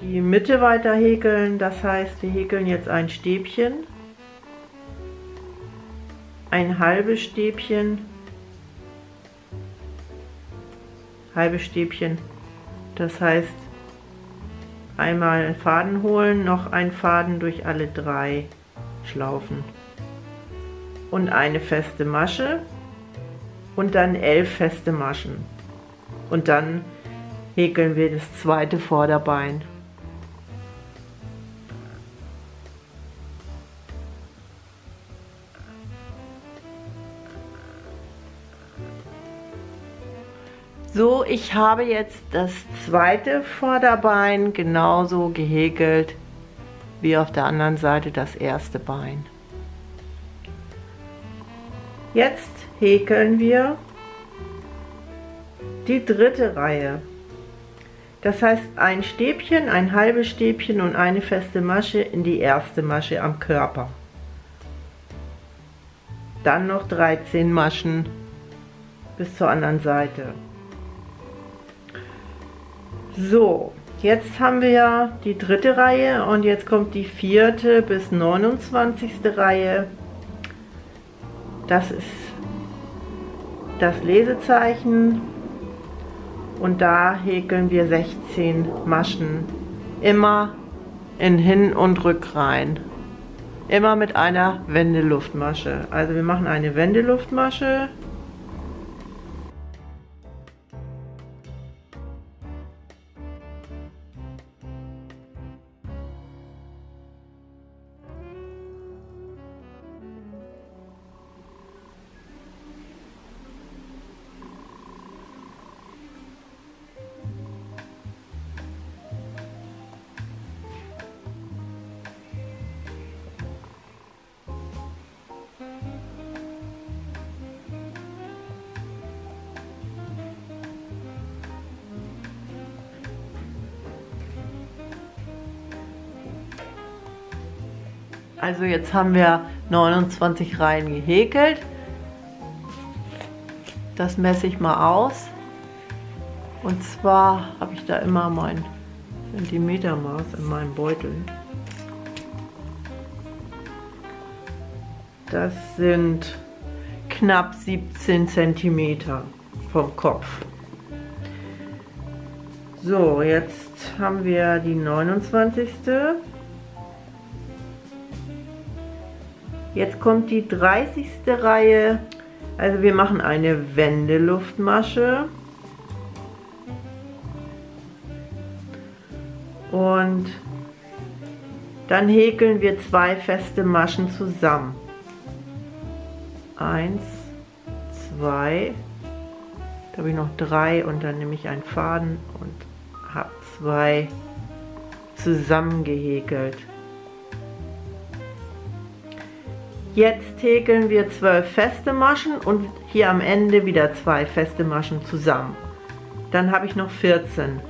Die Mitte weiter häkeln, das heißt, wir häkeln jetzt ein Stäbchen, ein halbes Stäbchen, das heißt, einmal einen Faden holen, noch einen Faden durch alle 3 Schlaufen und eine feste Masche und dann 11 feste Maschen und dann häkeln wir das zweite Vorderbein. So, ich habe jetzt das zweite Vorderbein genauso gehäkelt wie auf der anderen Seite das erste Bein. Jetzt häkeln wir die dritte Reihe. Das heißt, ein Stäbchen, ein halbes Stäbchen und eine feste Masche in die erste Masche am Körper. Dann noch 13 Maschen bis zur anderen Seite. So, jetzt haben wir ja die dritte Reihe und jetzt kommt die 4. bis 29. Reihe. Das ist das Lesezeichen und da häkeln wir 16 Maschen, immer in Hin- und Rückreihen, immer mit einer Wendeluftmasche. Also wir machen eine Wendeluftmasche. Also jetzt haben wir 29 Reihen gehäkelt. Das messe ich mal aus. Und zwar habe ich da immer mein Zentimetermaß in meinem Beutel. Das sind knapp 17 Zentimeter vom Kopf. So, jetzt haben wir die 29. Jetzt kommt die 30. Reihe. Also wir machen eine Wendeluftmasche. Und dann häkeln wir 2 feste Maschen zusammen. 1, 2, da habe ich noch 3 und dann nehme ich einen Faden und habe 2 zusammengehäkelt. Jetzt häkeln wir 12 feste Maschen und hier am Ende wieder 2 feste Maschen zusammen. Dann habe ich noch 14.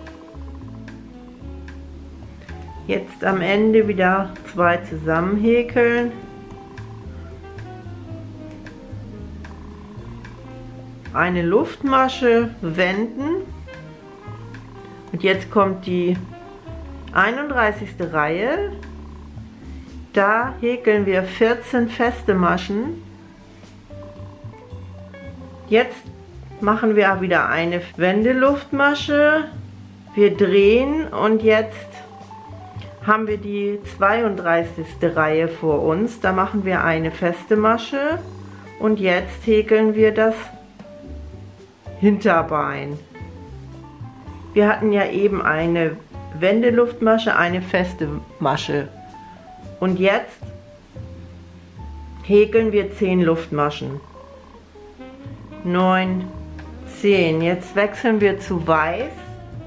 Jetzt am Ende wieder 2 zusammenhäkeln. Eine Luftmasche wenden. Und jetzt kommt die 31. Reihe. Da häkeln wir 14 feste Maschen. Jetzt machen wir wieder eine Wendeluftmasche. Wir drehen und jetzt haben wir die 32. Reihe vor uns. Da machen wir eine feste Masche und jetzt häkeln wir das Hinterbein. Wir hatten ja eben eine Wendeluftmasche, eine feste Masche. Und jetzt häkeln wir 10 Luftmaschen. 9, 10. Jetzt wechseln wir zu weiß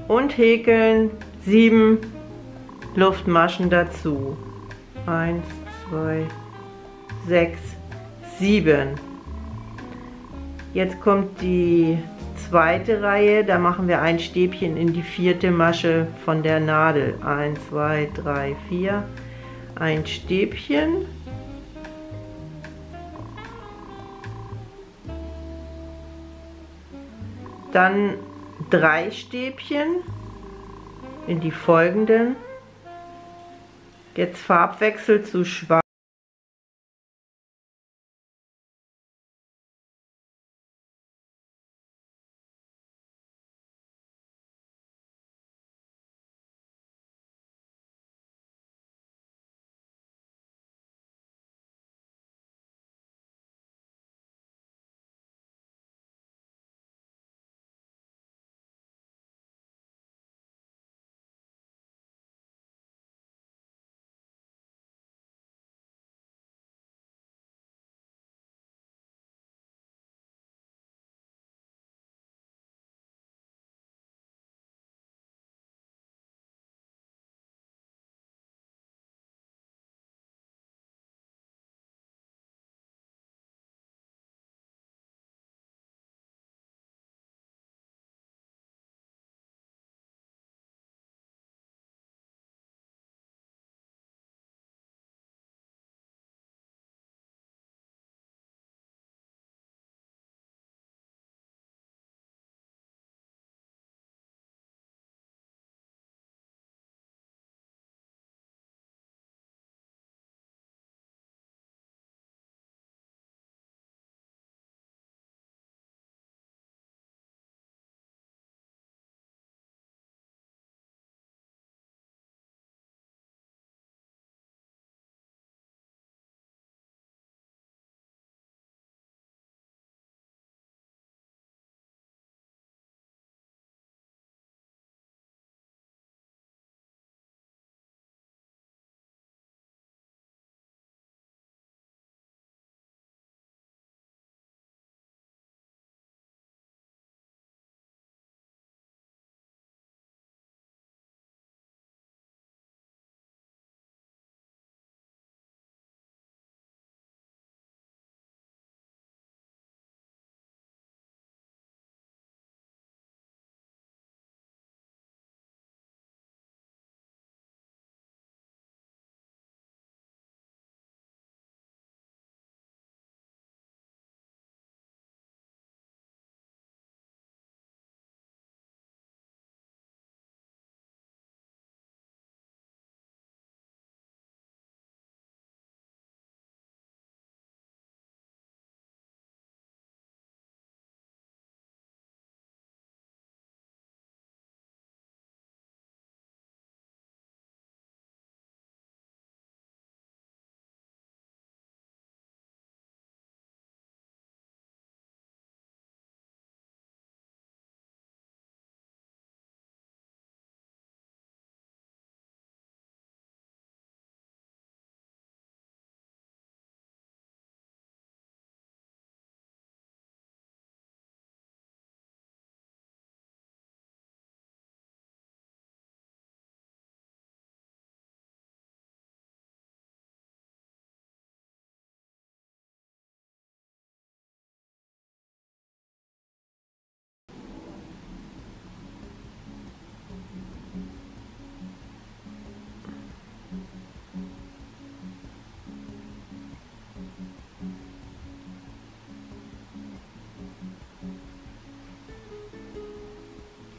und häkeln 7 Luftmaschen dazu. 1, 2, 6, 7. Jetzt kommt die zweite Reihe, da machen wir ein Stäbchen in die 4. Masche von der Nadel. 1, 2, 3, 4. Ein Stäbchen. Dann 3 Stäbchen in die folgenden Jetzt Farbwechsel zu Schwarz.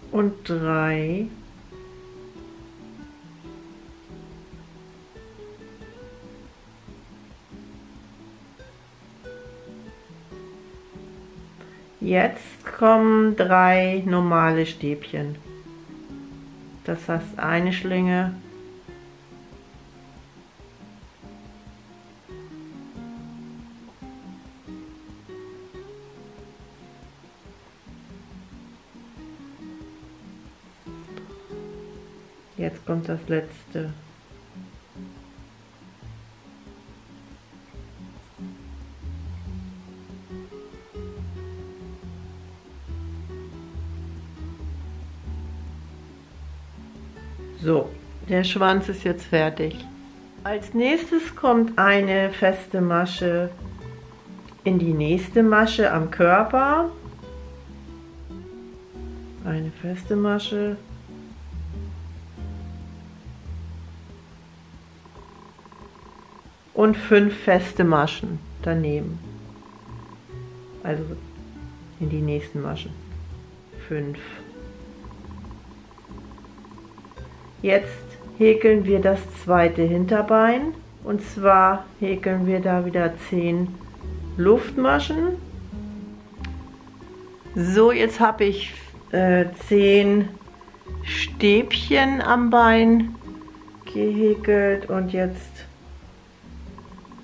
Und 3. Jetzt kommen 3 normale Stäbchen. Das heißt eine Schlinge, jetzt kommt das letzte. So, der Schwanz ist jetzt fertig. Als nächstes kommt eine feste Masche in die nächste Masche am Körper. Eine feste Masche. Und 5 feste Maschen daneben. Also in die nächsten Maschen. 5. Jetzt häkeln wir das zweite Hinterbein. Und zwar häkeln wir da wieder 10 Luftmaschen. So, jetzt habe ich 10 Stäbchen am Bein gehäkelt und jetzt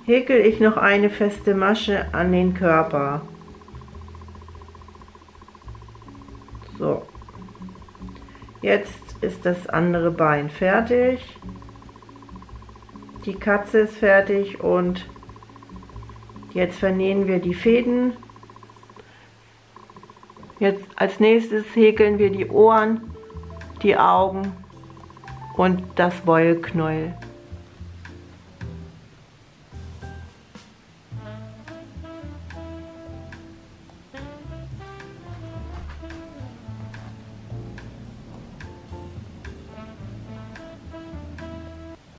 häkel ich noch eine feste Masche an den Körper. So, jetzt ist das andere Bein fertig. Die Katze ist fertig und jetzt vernähen wir die Fäden. Jetzt als nächstes häkeln wir die Ohren, die Augen und das Wollknäuel.